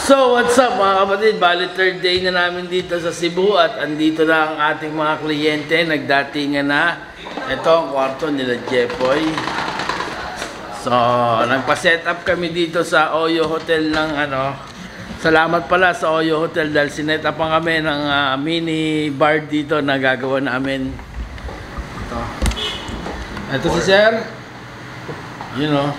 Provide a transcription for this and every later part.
So, what's up mga kapatid? Bali, third day na namin dito sa Cebu at andito na ang ating mga kliyente. Nagdatingan na. Ito ang kwarto nila Jepoy. So, nagpa-set up kami dito sa Oyo Hotel ng Salamat pala sa Oyo Hotel dahil sinet up kami ng mini bar dito na gagawa namin. Ito si Sir. You know.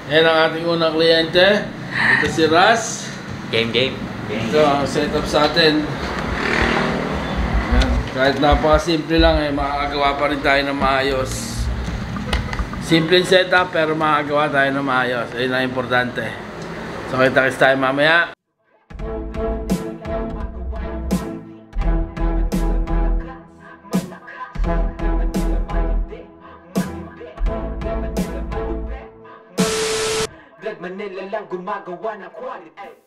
Yan ang ating unang kliyente. Ito si Ras. Game. Ito ang setup sa atin. Yan. Kahit napaka-simple lang makakagawa pa rin tayo ng maayos. Simple setup pero makakagawa tayo ng maayos. Ayun ang importante. So kita-kits tayo mamaya. Manila lang gumagawa ng quality.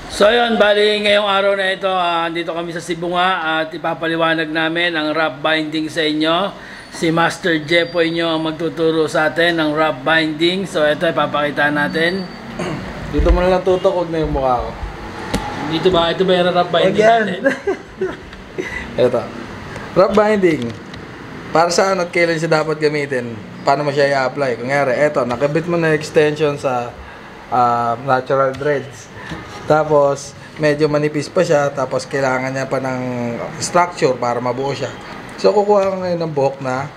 So yun, bali ngayong araw na ito, dito kami sa Cebu nga at ipapaliwanag namin ang wrap binding sa inyo. Si Master Jepoy nyo ang magtuturo sa atin ng wrap binding. So ito ipapakita natin. Dito mo na lang tutok, huwag na yung mukha ko. Dito ba? Ito ba yung wrap binding natin? Ito. Wrap binding. Para saan at kailan siya dapat gamitin? Paano mo siya i-apply? Kung nga, ito, nakabit mo na extension sa natural threads. Tapos, medyo manipis pa siya. Tapos, kailangan niya pa ng structure para mabuo siya. So, kukuha ka ngayon ng buhok na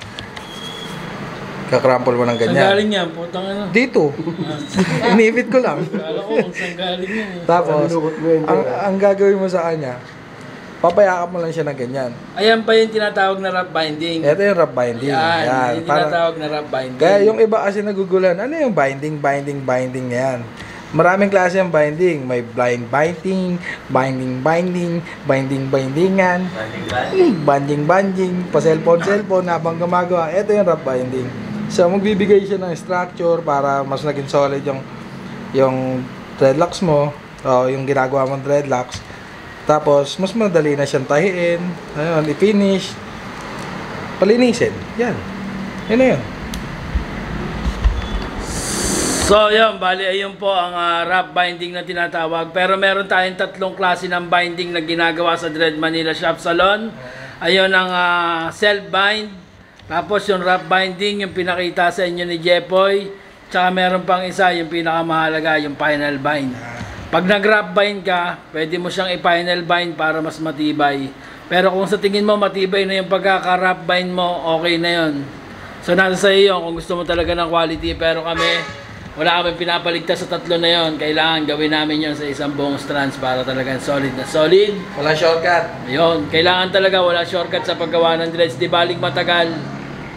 kakrampol mo ng ganyan. Saan galing yan? Putang ano? Dito. Inipit ko lang. Kala ko kung saan galing yan. Tapos, ang gagawin mo sa kanya, papayakap mo lang siya ng ganyan. Ayan pa yung tinatawag na wrap binding. Ito yung wrap binding. Yan, yung tinatawag na wrap binding. Kaya yung iba kasi nagugulan, ano yung binding na yan? Maraming klase ng binding. May blind binding, bindingan, banding, pa-cellphone habang gumagawa. Ito yung wrap binding. So, magbibigay siya ng structure para mas naging solid yung dreadlocks mo, o yung ginagawa mong dreadlocks. Tapos, mas madali na siyang tahiin, ayun, i-finish, palinisin. Yan. Yun na yun. So yun, bali ayun po ang wrap binding na tinatawag. Pero meron tayong tatlong klase ng binding na ginagawa sa Dread Manila Shop Salon. Ayun ang self-bind. Tapos yung wrap binding, yung pinakita sa inyo ni Jepoy. Tsaka meron pang isa, yung pinakamahalaga, yung final bind. Pag nag-wrap bind ka, pwede mo siyang i-final bind para mas matibay. Pero kung sa tingin mo matibay na yung pagkaka-wrap bind mo, okay na yun. So nasa sa iyo kung gusto mo talaga ng quality. Pero kami, wala kami pinapaligtas sa tatlo na yon. Kailangan gawin namin yon sa isang buong strands para talagang solid na solid. Wala shortcut. Ayun, kailangan talaga wala shortcut sa paggawa ng dreads. Di baling matagal.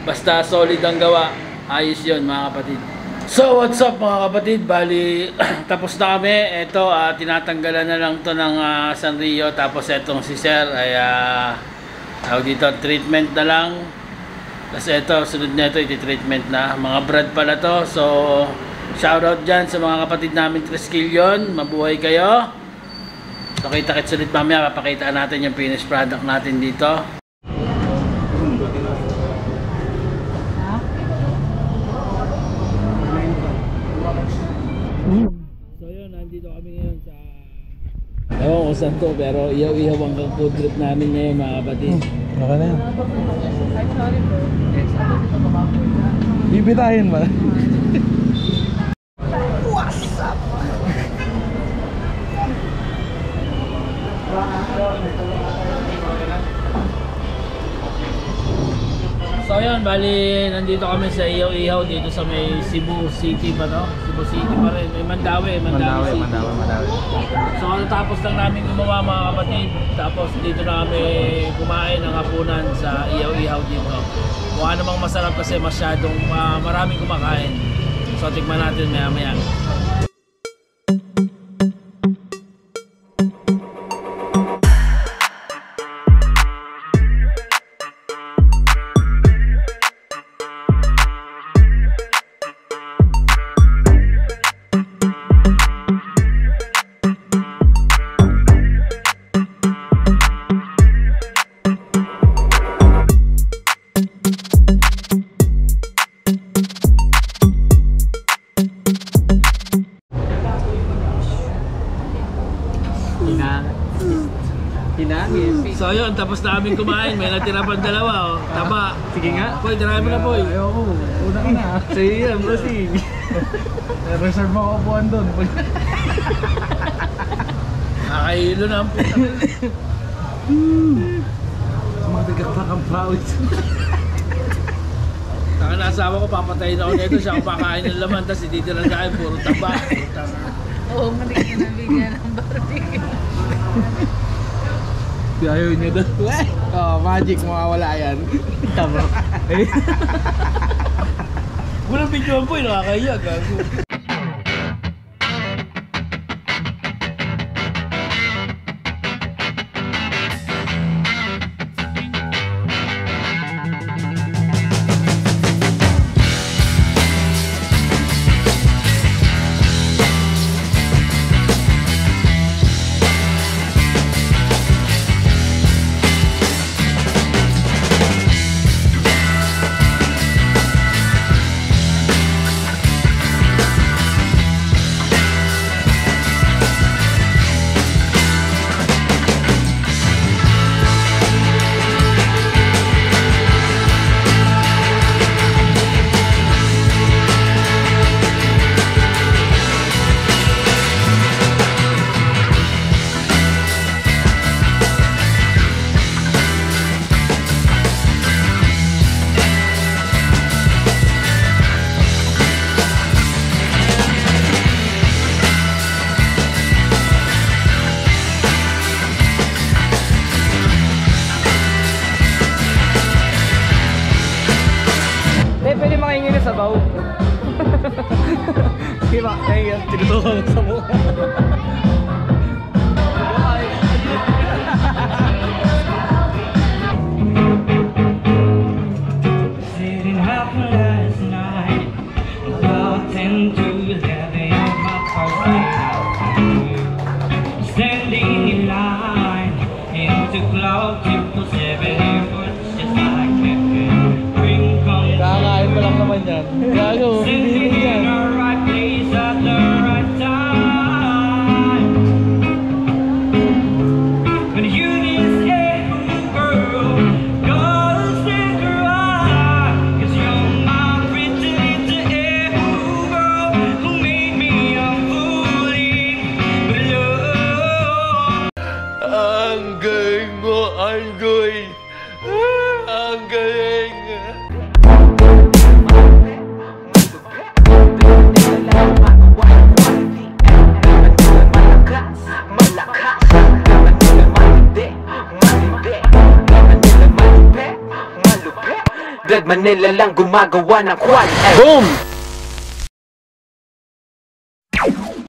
Basta solid ang gawa. Ayos yon mga kapatid. So what's up mga kapatid? Bali, tapos na kami. Ito, tinatanggalan na lang to ng Sanrio. Tapos etong si Sir ay tawag dito, treatment na lang. Tapos ito, sunod na ito, iti-treatment na. Mga brad pala to. So shoutout dyan sa mga kapatid namin Triskelion. Mabuhay kayo. So kita-kits ulit mamaya. Papakitaan natin yung finished product natin dito. So yun, nandito kami ngayon sa ewan kung saan to, pero ihaw-ihaw ang food trip namin ngayon mga kapatid. Okay na yan. Bibitahin ba? So yun, bali nandito kami sa ihaw-ihaw dito sa may Cebu City ba no? Cebu City pa rin, may Mandawi City. Mandawi. So tapos lang namin gumawa mga kapatid. Tapos dito na kami kumain ng hapunan sa ihaw-ihaw dito. Mukha namang masarap kasi masyadong maraming kumakain. So tikman natin maya-maya. Hinangin. So yun, tapos namin kumain. May natira pang dalawa, oh. Taba. Sige nga. Boy, tirahin mo na, boy. Ayoko. Una ka na. Sige yan, bossing. Reserve ako upuan doon. Nakahilo na ang puta. Sumabigat pa kang pawis. Taka na asawa ko, papatayin ako nito. Siya kumakain ng laman, tapos hindi tira kain, puro taba. Oo, mali ka nabigyan ng barbecue. Ayaw niya doon. Oh, magic, mawawala yan. Tama. Walang video po, nakakahiya. Gago. Pwede makahingi na sabaw. Sige ba? Kaya tinutuwa mo sa mukha. Sitting up last night, about 10 to 11 of my coffee. Standing in line into cloud 777 airports, just like that ring comes. Kakain pa lang naman yan. Gago, hindi Sitting yan. in the right place at the right time. When you need a girl, gotta stick around. 'Cause you're my pretty little girl who made me a fool in love. Ang galing mo, Andoy. Ang galing. Red Manila lang gumagawa ng quality. Boom!